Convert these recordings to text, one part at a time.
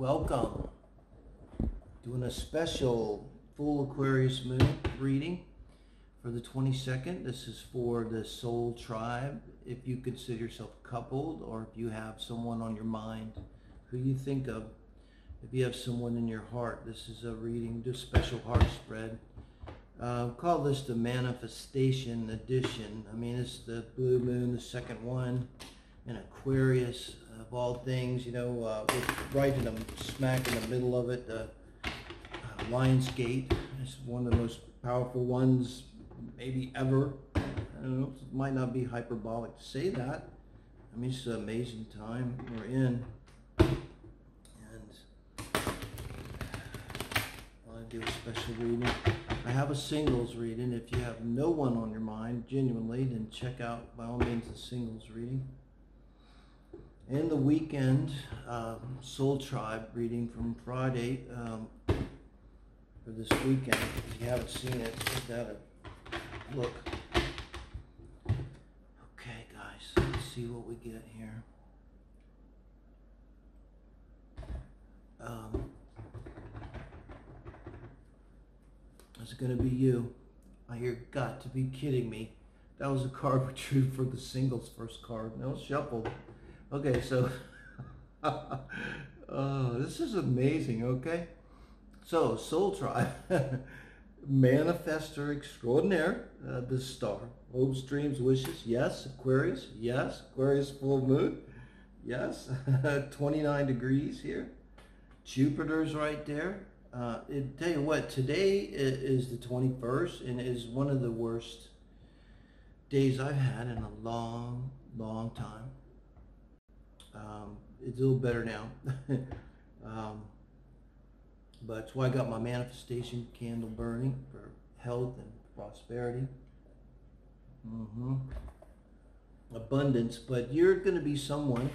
Welcome. Doing a special full Aquarius moon reading for the 22nd. This is for the soul tribe. If you consider yourself coupled, or if you have someone on your mind who you think of, if you have someone in your heart, this is a reading, just special heart spread. Call this the manifestation edition. I mean, it's the blue moon, the second one, in Aquarius, of all things, you know, right in the smack in the middle of it, the Lion's Gate. It's one of the most powerful ones maybe ever. I don't know, it might not be hyperbolic to say that. I mean, it's an amazing time we're in. And I want to do a special reading. I have a singles reading. If you have no one on your mind, genuinely, then check out, by all means, the singles reading. And the weekend Soul Tribe reading from Friday for this weekend. If you haven't seen it, just have a look. Okay, guys, let's see what we get here. Is it going to be you? You're got to be kidding me. That was a card we drew for the singles first card. No, shuffled. Okay, so this is amazing, okay? So, Soul Tribe, manifestor extraordinaire, the star, hopes, dreams, wishes, yes. Aquarius, yes. Aquarius full moon, yes. 29 degrees here. Jupiter's right there. Tell you what, today is the 21st, and it is one of the worst days I've had in a long, long time. It's a little better now. But that's why I got my manifestation candle burning for health and prosperity. Abundance. But you're going to be someone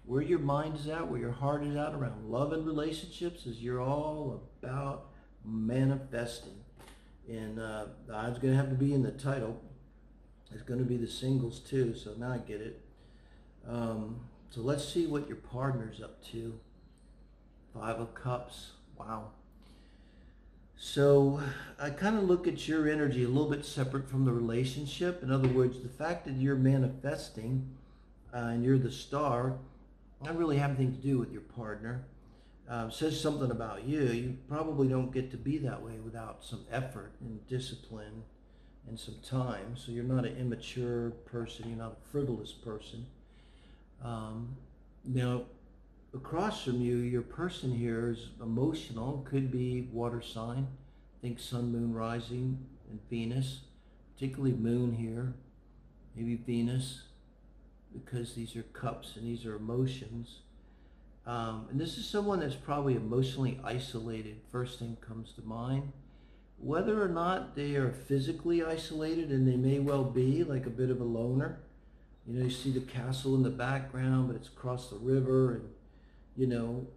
where your mind is at, where your heart is at around love and relationships, is you're all about manifesting. And I'm going to have to be in the title. It's going to be the singles too, so now I get it. So let's see what your partner's up to. 5 of Cups. Wow. So I kind of look at your energy a little bit separate from the relationship. In other words, the fact that you're manifesting and you're the star, not really have anything to do with your partner. Says something about you. You probably don't get to be that way without some effort and discipline and some time. So you're not an immature person. You're not a frivolous person. Now, across from you, your person here is emotional. Could be water sign. Think sun, moon, rising, and Venus. Particularly moon here. Maybe Venus, because these are cups and these are emotions. And this is someone that's probably emotionally isolated. First thing comes to mind. Whether or not they are physically isolated, and they may well be, like a bit of a loner. You know, you see the castle in the background, but it's across the river, and, you know,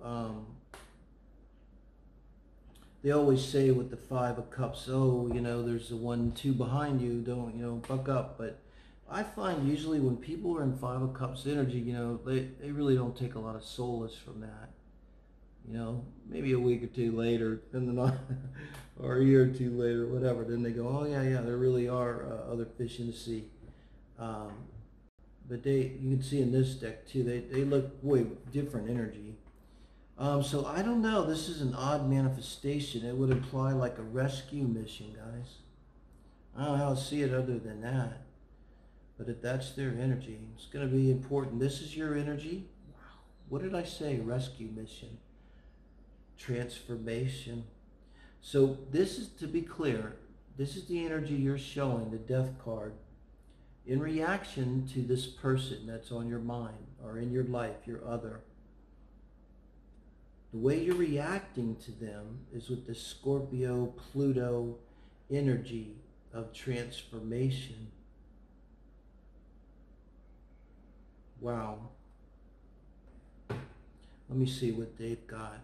they always say with the 5 of Cups, oh, you know, there's the 1, 2 behind you, don't, you know, buck up. But I find usually when people are in 5 of Cups energy, you know, they really don't take a lot of solace from that. You know, maybe a week or two later, depending on, or a year or two later, whatever, then they go, oh, yeah, there really are other fish in the sea. But you can see in this deck too, they look way different energy. So I don't know, this is an odd manifestation. It would imply like a rescue mission, guys. I don't know how to see it other than that. But if that's their energy, it's going to be important. This is your energy. Wow. What did I say? Rescue mission. Transformation. So this is, to be clear, this is the energy you're showing, the Death card, in reaction to this person that's on your mind or in your life, your other. The way you're reacting to them is with the Scorpio, Pluto energy of transformation. Wow. Let me see what they've got.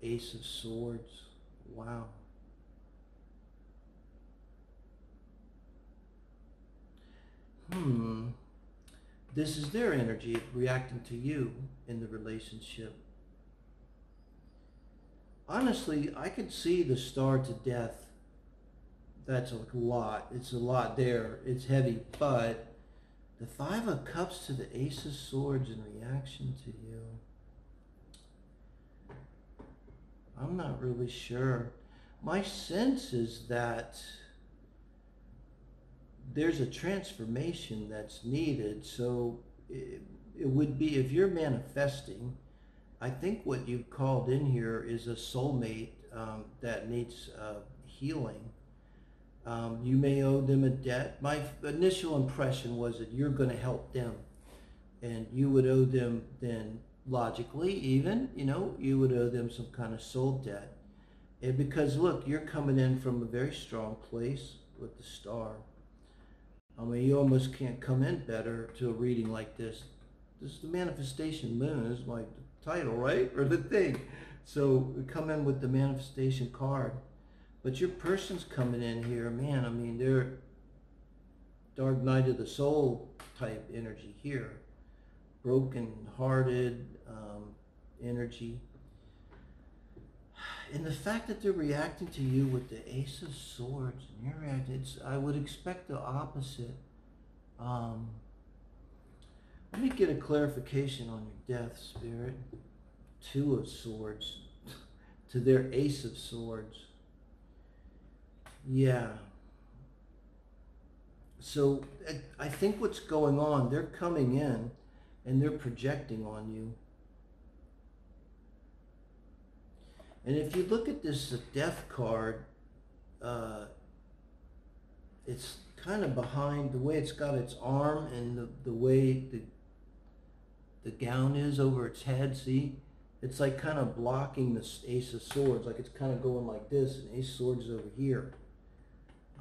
Ace of Swords. Wow. This is their energy reacting to you in the relationship. honestly, I could see the star to death. That's a lot. It's a lot there. It's heavy, but the Five of Cups to the Ace of Swords in reaction to you. I'm not really sure. My sense is that there's a transformation that's needed. So it would be, if you're manifesting, I think what you've called in here is a soulmate that needs healing. You may owe them a debt. My initial impression was that you're going to help them, and you would owe them then, logically even, you would owe them some kind of soul debt. And because look, you're coming in from a very strong place with the star. I mean, you almost can't come in better to a reading like this. This is the manifestation moon. This is my title, right? Or the thing. So we come in with the manifestation card. But your person's coming in here, man, I mean, they're dark night of the soul type energy here. Broken-hearted energy. And the fact that they're reacting to you with the Ace of Swords, and you're reacting, I would expect the opposite. Let me get a clarification on your death, Spirit. Two of Swords to their Ace of Swords. Yeah. So I think what's going on, they're coming in and they're projecting on you. And if you look at this death card, it's kind of behind the way it's got its arm and the way the gown is over its head, see? It's like kind of blocking the Ace of Swords, like it's kind of going like this, and Ace of Swords is over here.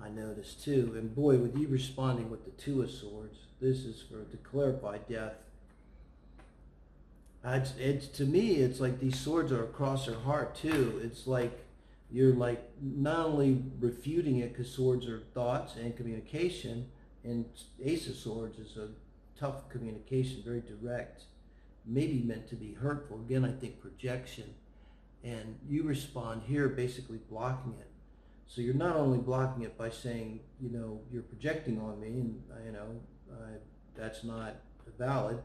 I noticed too. And boy, with you responding with the Two of Swords, this is to clarify death. It's to me, it's like these swords are across her heart too. It's like you're like not only refuting it, because swords are thoughts and communication, and Ace of Swords is a tough communication, very direct, maybe meant to be hurtful. Again, I think projection. And you respond here basically blocking it. So you're not only blocking it by saying, you're projecting on me, and that's not valid.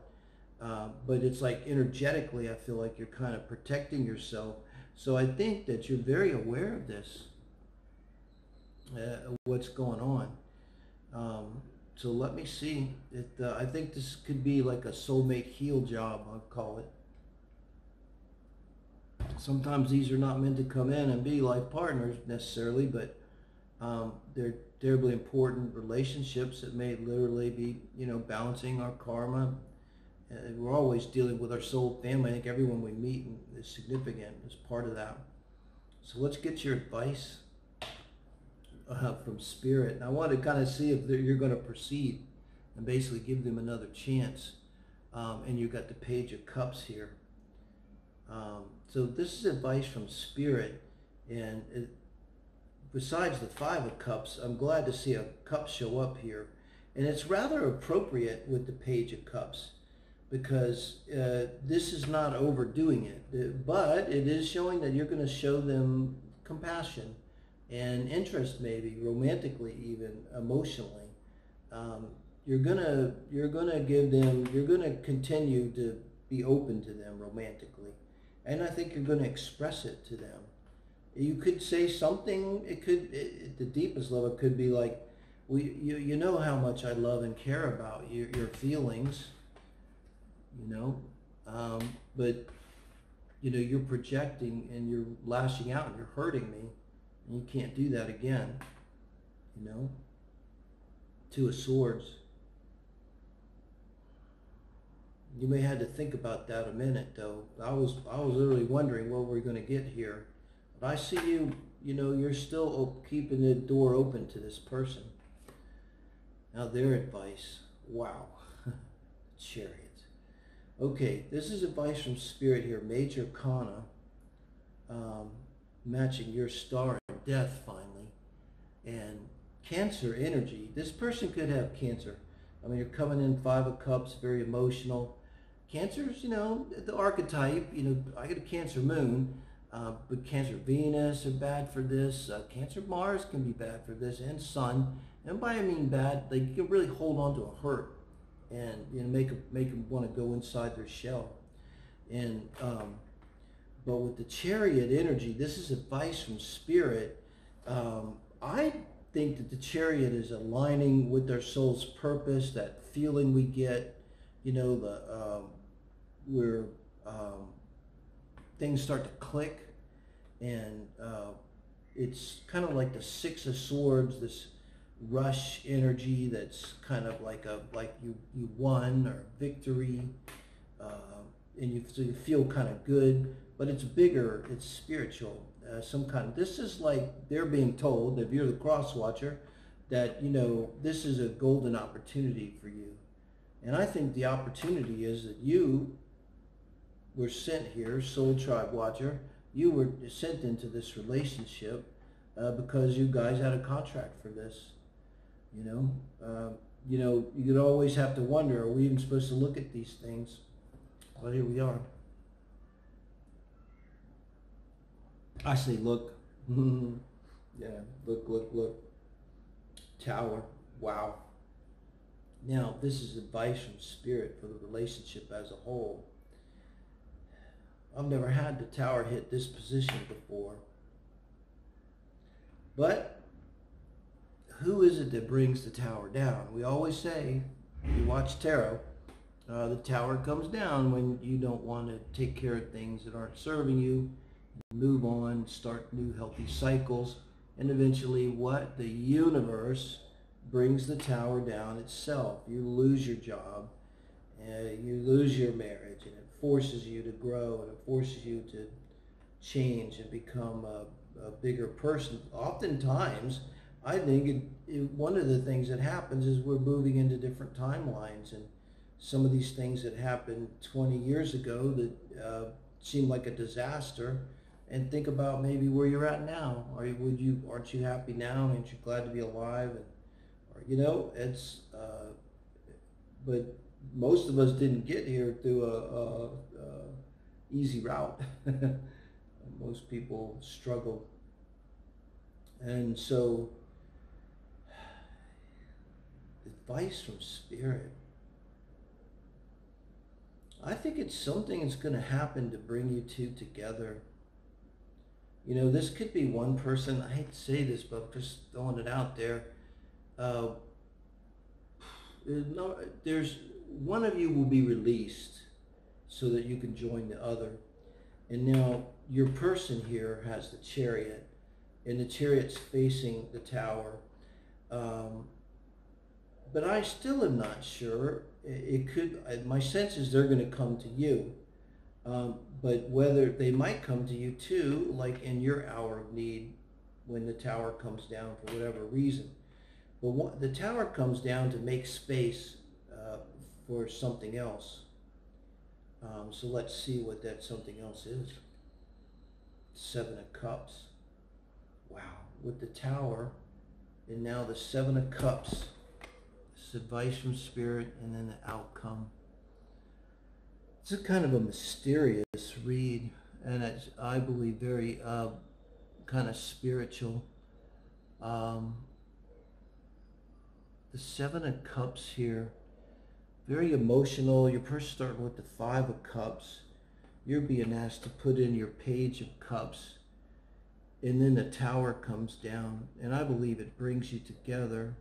But it's like energetically, I feel like you're kind of protecting yourself. So I think that you're very aware of this, what's going on. So let me see. I think this could be like a soulmate heal job, I'll call it. Sometimes these are not meant to come in and be life partners necessarily, but they're terribly important relationships that may literally be, balancing our karma. We're always dealing with our soul family. I think everyone we meet is significant as part of that. So let's get your advice from Spirit. And I want to kind of see if you're going to proceed and basically give them another chance. And you've got the Page of Cups here. So this is advice from Spirit. And besides the Five of Cups, I'm glad to see a cup show up here. And it's rather appropriate with the Page of Cups, because this is not overdoing it, but it is showing that you're going to show them compassion and interest, maybe romantically, even emotionally. You're gonna give them. You're gonna continue to be open to them romantically, and I think you're going to express it to them. You could say something. It could, at the deepest level, it could be like, you know how much I love and care about your feelings. But you're projecting and you're lashing out and you're hurting me, and you can't do that again. Two of Swords. You may have to think about that a minute, though. I was literally wondering what we're going to get here, but I see you. You're still keeping the door open to this person. Now their advice. Wow, Chariot. Okay, this is advice from Spirit here. Major Arcana, matching your star and death finally, and Cancer energy. This person could have Cancer. I mean, you're coming in Five of Cups, very emotional. Cancer's, the archetype. I get a Cancer moon. But Cancer Venus are bad for this. Cancer Mars can be bad for this, and Sun. And by I mean bad, they can really hold on to a hurt and make them want to go inside their shell. And but with the Chariot energy, this is advice from Spirit. I think that the Chariot is aligning with their soul's purpose, that feeling we get, where things start to click, and it's kind of like the Six of Swords, this rush energy that's kind of like you won, or victory, and so you feel kind of good, but it's bigger, it's spiritual, this is like they're being told, if you're the cross watcher, that this is a golden opportunity for you. And I think the opportunity is that you were sent here, soul tribe watcher, you were sent into this relationship because you guys had a contract for this. You'd always have to wonder, are we even supposed to look at these things? Well, here we are. I say look. Yeah, look. Tower. Wow. Now, this is advice from Spirit for the relationship as a whole. I've never had the Tower hit this position before. But who is it that brings the Tower down? We always say, you watch tarot, the Tower comes down when you don't want to take care of things that aren't serving you, move on, start new healthy cycles, and eventually what? The universe brings the Tower down itself. You lose your job, you lose your marriage, and it forces you to grow, and it forces you to change and become a bigger person. Oftentimes, I think one of the things that happens is we're moving into different timelines, and some of these things that happened 20 years ago that seemed like a disaster, and think about maybe where you're at now. Aren't you happy now? Aren't you glad to be alive? It's but most of us didn't get here through a easy route. Most people struggled, and so advice from Spirit. I think it's something that's going to happen to bring you two together. This could be one person. I hate to say this, but I'm just throwing it out there. There's one of you will be released so that you can join the other. And now your person here has the Chariot, and the Chariot's facing the Tower. But I still am not sure. It could. My sense is they're going to come to you. But whether they might come to you too, like in your hour of need, when the Tower comes down for whatever reason. But the Tower comes down to make space for something else. So let's see what that something else is. Seven of Cups. Wow. With the Tower, and now the Seven of Cups. This advice from Spirit, and then the outcome. It's a kind of a mysterious read, and it's, I believe, very kind of spiritual. The Seven of Cups here, very emotional. Your person starting with the Five of Cups. You're being asked to put in your Page of Cups, and then the Tower comes down, and I believe it brings you together.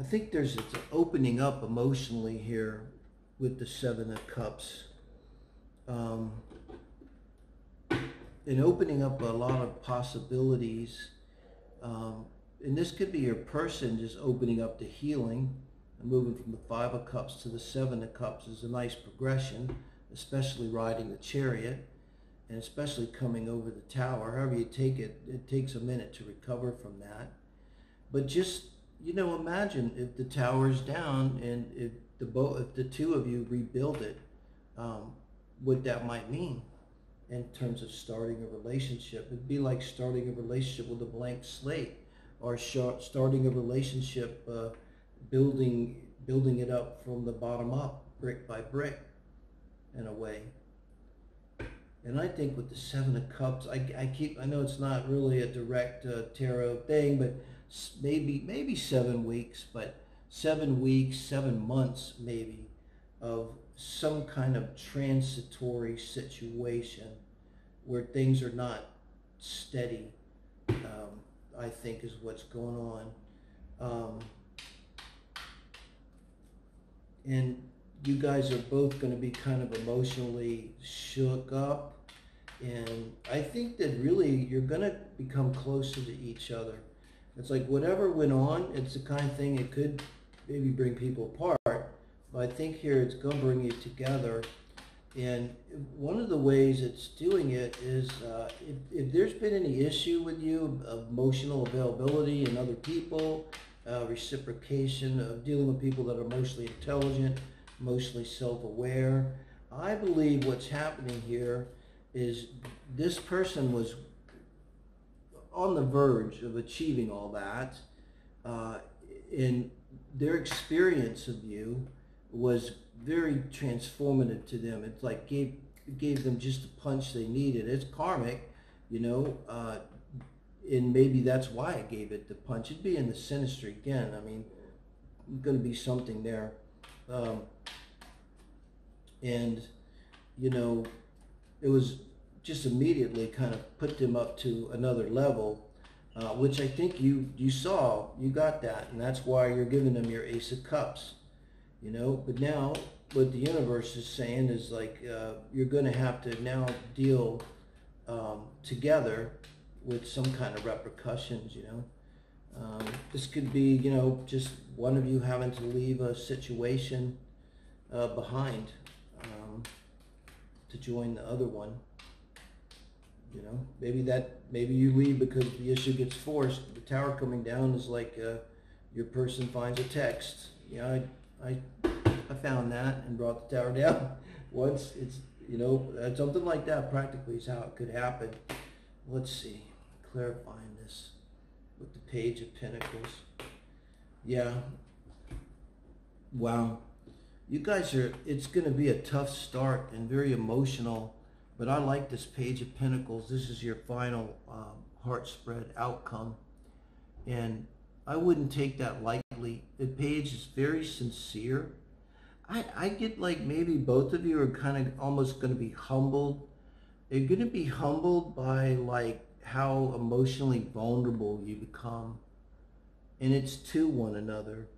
I think it's an opening up emotionally here with the Seven of Cups. And opening up a lot of possibilities. And this could be your person just opening up to healing, and moving from the Five of Cups to the Seven of Cups is a nice progression, especially riding the Chariot, and especially coming over the Tower. However you take it, it takes a minute to recover from that. But just, imagine if the Tower's down, and if the two of you rebuild it, what that might mean in terms of starting a relationship. It'd be like starting a relationship with a blank slate, or starting a relationship, building it up from the bottom up, brick by brick, in a way. And I think with the Seven of Cups, I know it's not really a direct tarot thing, but maybe 7 weeks, but 7 weeks, 7 months maybe of some kind of transitory situation where things are not steady, I think is what's going on. And you guys are both going to be kind of emotionally shook up. And I think that really you're going to become closer to each other. It's like whatever went on, it's the kind of thing it could maybe bring people apart. But I think here it's going to bring you together. And one of the ways it's doing it is if there's been any issue with you of emotional availability in other people, reciprocation of dealing with people that are emotionally intelligent, emotionally self-aware, I believe what's happening here is this person was on the verge of achieving all that, and their experience of you was very transformative to them. It's like gave them just the punch they needed. It's karmic, you know, and maybe that's why it gave it the punch. It'd be in the Synastry again. I mean, going to be something there. And, you know, it was just immediately kind of put them up to another level, which I think you saw, you got that, and that's why you're giving them your Ace of Cups, you know. But now what the universe is saying is like you're going to have to now deal together with some kind of repercussions, you know. This could be, you know, just one of you having to leave a situation behind to join the other one. You know, maybe you leave because the issue gets forced. The Tower coming down is like your person finds a text. Yeah, I found that and brought the Tower down once. It's, you know, something like that practically is how it could happen. Let's see, clarifying this with the Page of Pentacles. Yeah. Wow. You guys are, it's going to be a tough start and very emotional, but I like this Page of Pentacles. This is your final heart spread outcome, and I wouldn't take that lightly. The Page is very sincere. I get like maybe both of you are kind of almost going to be humbled. They're going to be humbled by like how emotionally vulnerable you become, and it's to one another.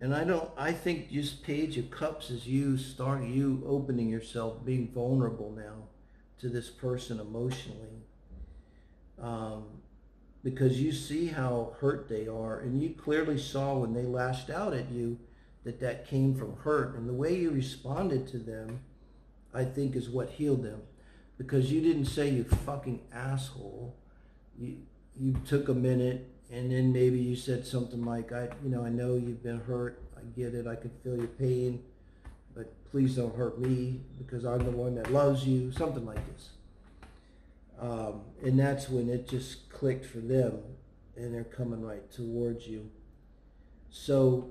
And I think just Page of Cups is you opening yourself, being vulnerable now to this person emotionally. Because you see how hurt they are, and you clearly saw when they lashed out at you that came from hurt. And the way you responded to them, I think, is what healed them. Because you didn't say, "You fucking asshole." You took a minute, and then maybe you said something like, I know you've been hurt. I get it. I can feel your pain, but please don't hurt me because I'm the one that loves you. Something like this. And that's when it just clicked for them, and they're coming right towards you. So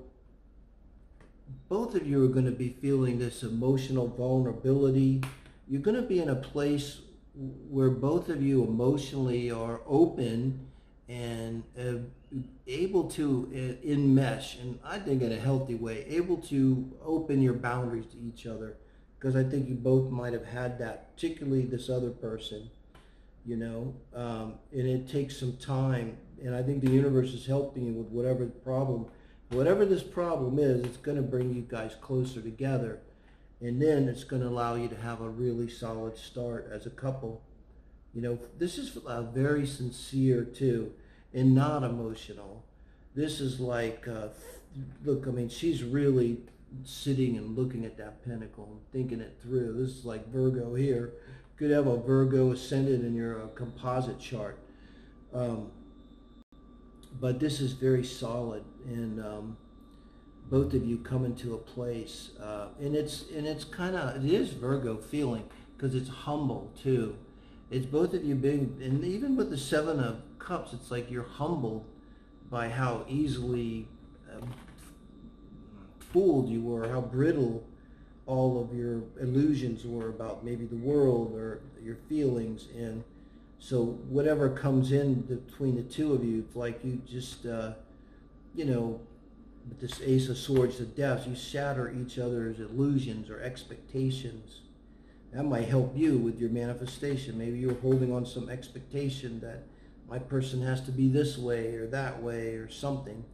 both of you are going to be feeling this emotional vulnerability. You're going to be in a place where both of you emotionally are open and able to enmesh, and I think in a healthy way, able to open your boundaries to each other, because I think you both might have had that, particularly this other person, you know, and it takes some time, and I think the universe is helping you with whatever this problem is. It's going to bring you guys closer together, and then it's going to allow you to have a really solid start as a couple. You know, this is very sincere too, and not emotional. This is like, look, I mean, she's really sitting and looking at that pentacle and thinking it through. This is like Virgo here. Could have a Virgo ascendant in your composite chart. But this is very solid, and both of you come into a place, and it's kind of, it is Virgo feeling, because it's humble too. It's both of you being, and even with the Seven of Cups, it's like you're humbled by how easily fooled you were, how brittle all of your illusions were about maybe the world or your feelings. And so whatever comes in between the two of you, it's like you just, you know, with this Ace of Swords, the Death, you shatter each other's illusions or expectations. That might help you with your manifestation. Maybe you're holding on some expectation that my person has to be this way or that way or something.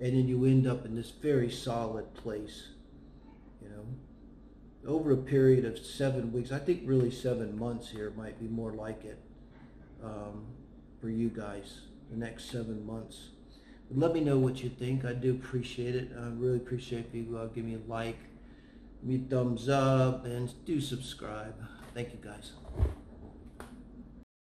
And then you end up in this very solid place, you know. Over a period of 7 weeks, I think really 7 months here might be more like it for you guys, the next 7 months. But let me know what you think. I do appreciate it. I really appreciate if you give me a like, give me a thumbs up, and do subscribe. Thank you guys.